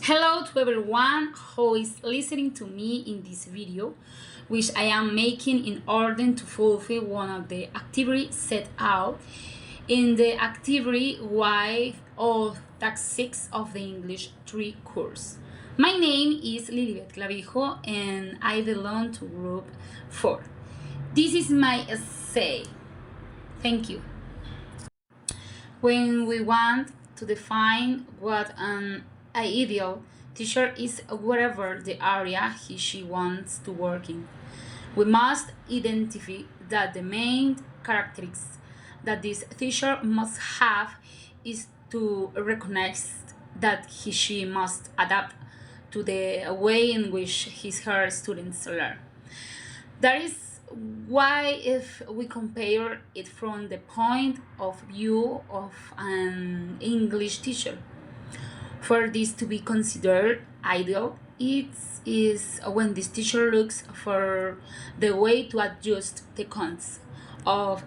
Hello to everyone who is listening to me in this video, which I am making in order to fulfill one of the activities set out in the activity 5 of Tax 6 of the English 3 course. My name is Lilibet Clavijo and I belong to group 4. This is my essay. Thank you. When we want to define what an ideal teacher is wherever the area she wants to work in, we must identify that the main characteristics that this teacher must have is to recognize that she must adapt to the way in which her students learn. That is why if we compare it from the point of view of an English teacher, for this to be considered ideal, it is when this teacher looks for the way to adjust the content of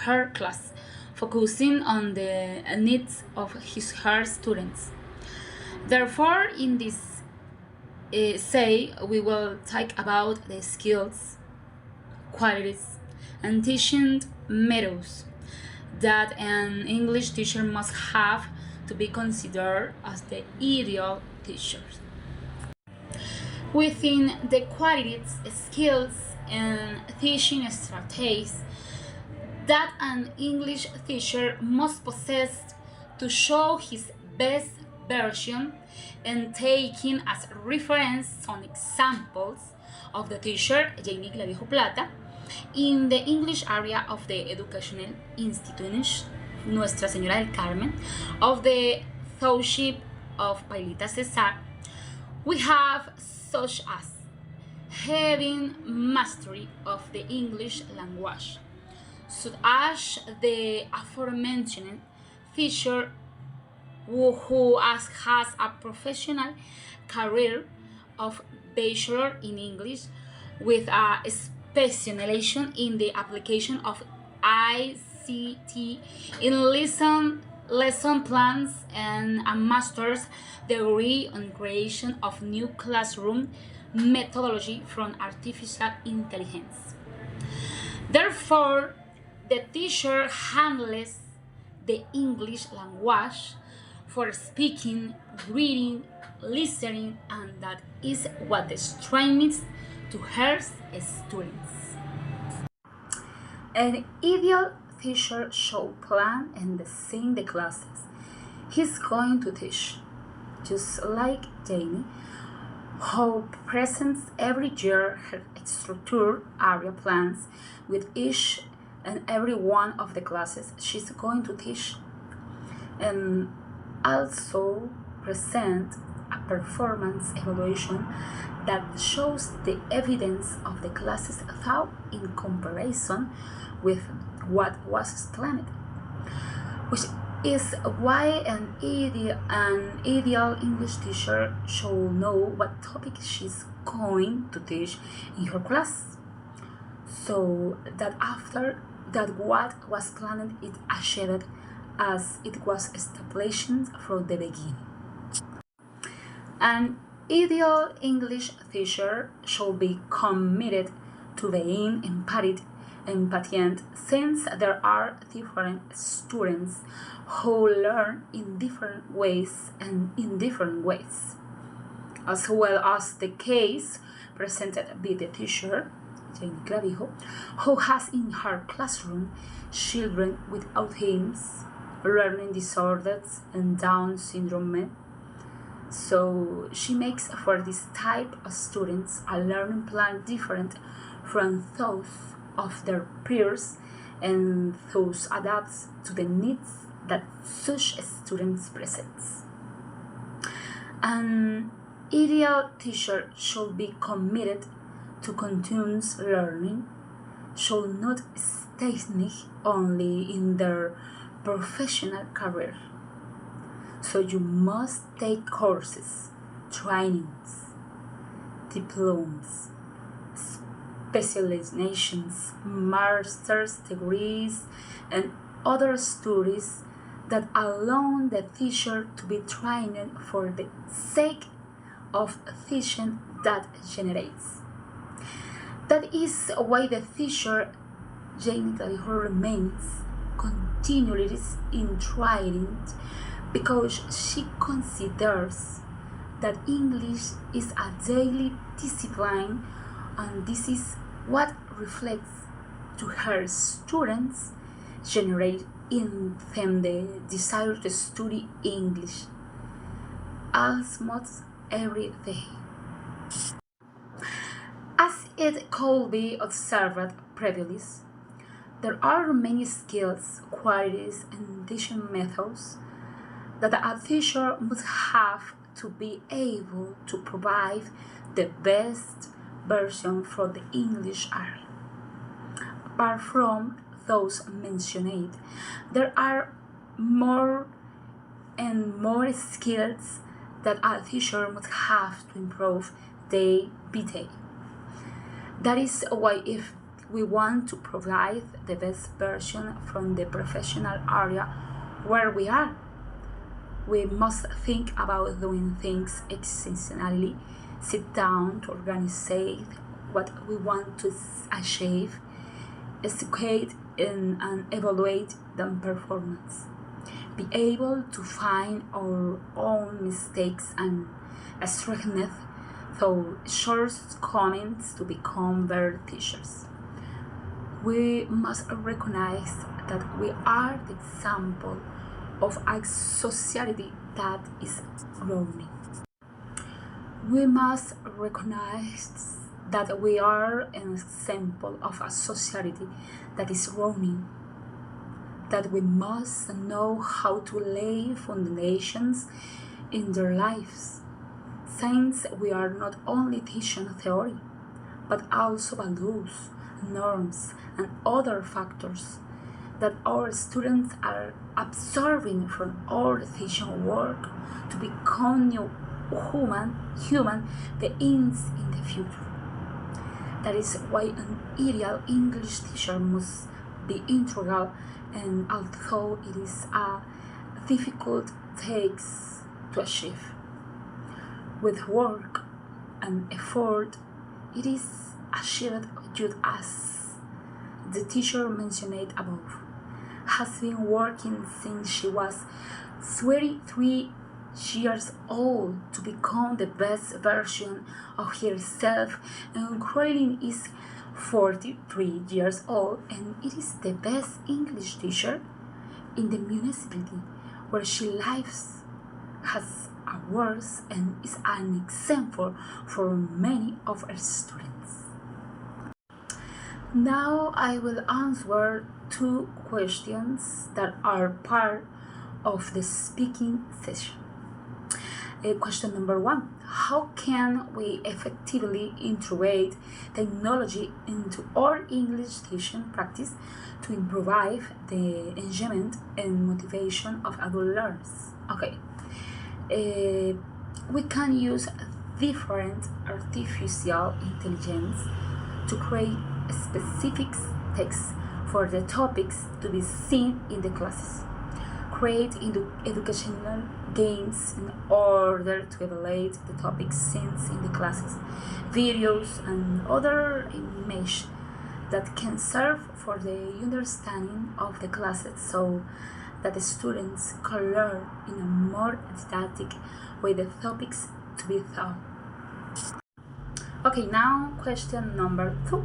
her class, focusing on the needs of her students. Therefore, in this say we will talk about the skills, qualities, and teaching methods that an English teacher must have to be considered as the ideal teachers. Within the qualities, skills, and teaching strategies that an English teacher must possess to show his best version, and taking as reference some examples of the teacher Jamie Clavijo Plata in the English area of the educational institution Nuestra Señora del Carmen of the Fellowship of Pailita Cesar, we have such as having mastery of the English language, such as the aforementioned teacher who has a professional career of bachelor in English with a specialization in the application of ICT in lesson plans and a master's degree on creation of new classroom methodology from artificial intelligence. Therefore, the teacher handles the English language for speaking, reading, listening, and that is what the student needs to her students. An ideal teacher should plan and design the classes he's going to teach, just like Jamie, who presents every year her structured area plans with each and every one of the classes she's going to teach, and also present a performance evaluation that shows the evidence of the classes thought in comparison with what was planned, which is why an ideal English teacher should know what topic she's going to teach in her class, so that after that what was planned is achieved as it was established from the beginning. An ideal English teacher should be committed to being empathic, since there are different students who learn in different ways and in different ways, as well as the case presented by the teacher Jamie Clavijo, who has in her classroom children with autism, learning disorders, and Down syndrome. So she makes for this type of students a learning plan different from those of their peers, and thus adapts to the needs that such students present. An ideal teacher should be committed to continuous learning, should not stagnate only in their professional career. So you must take courses, trainings, diplomas, specializations, master's degrees, and other studies that allow the teacher to be trained for the sake of teaching that generates. That is why the teacher generally remains continually in training, because she considers that English is a daily discipline, and this is what reflects to her students, generate in them the desire to study English as much every day. As it could be observed previously, there are many skills, qualities, and teaching methods that a teacher must have to be able to provide the best version for the English area. Apart from those mentioned, there are more and more skills that a teacher must have to improve day by day. That is why if we want to provide the best version from the professional area where we are, we must think about doing things exceptionally, sit down to organize what we want to achieve, educate and evaluate the performance, be able to find our own mistakes and strengthen through shortcomings to become better teachers. We must recognize that we are the example of a society that is growing. We must recognize that we are an example of a society that is growing, that we must know how to lay foundations in their lives, since we are not only teaching theory, but also values, norms, and other factors that our students are absorbing from our teaching work to become new human beings in the future. That is why an ideal English teacher must be integral, and although it is a difficult task to achieve, with work and effort, it is achieved just as the teacher mentioned above has been working since she was 33 years old to become the best version of herself, and Caroline is 43 years old and it is the best English teacher in the municipality where she lives, has awards, and is an example for many of her students. Now I will answer two questions that are part of the speaking session. Question number one: how can we effectively integrate technology into our English teaching practice to improve the engagement and motivation of adult learners? Okay, we can use different artificial intelligence to create specific texts for the topics to be seen in the classes, create educational games in order to evaluate the topics seen in the classes, videos and other images that can serve for the understanding of the classes so that the students can learn in a more didactic way the topics to be taught. Okay, now question number two.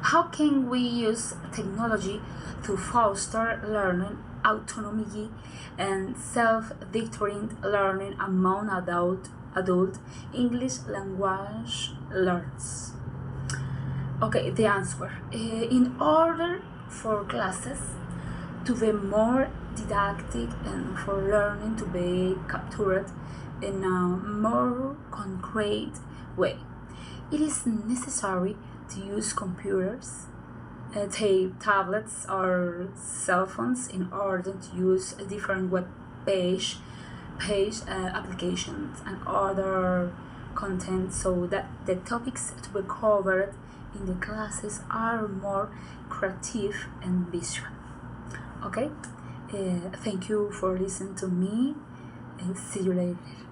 How can we use technology to foster learning autonomy and self-directed learning among adult English language learners? Okay, the answer. In order for classes to be more didactic and for learning to be captured in a more concrete way, it is necessary to use computers, tablets or cell phones in order to use different web page applications and other content so that the topics to be covered in the classes are more creative and visual. Okay, Thank you for listening to me, and see you later.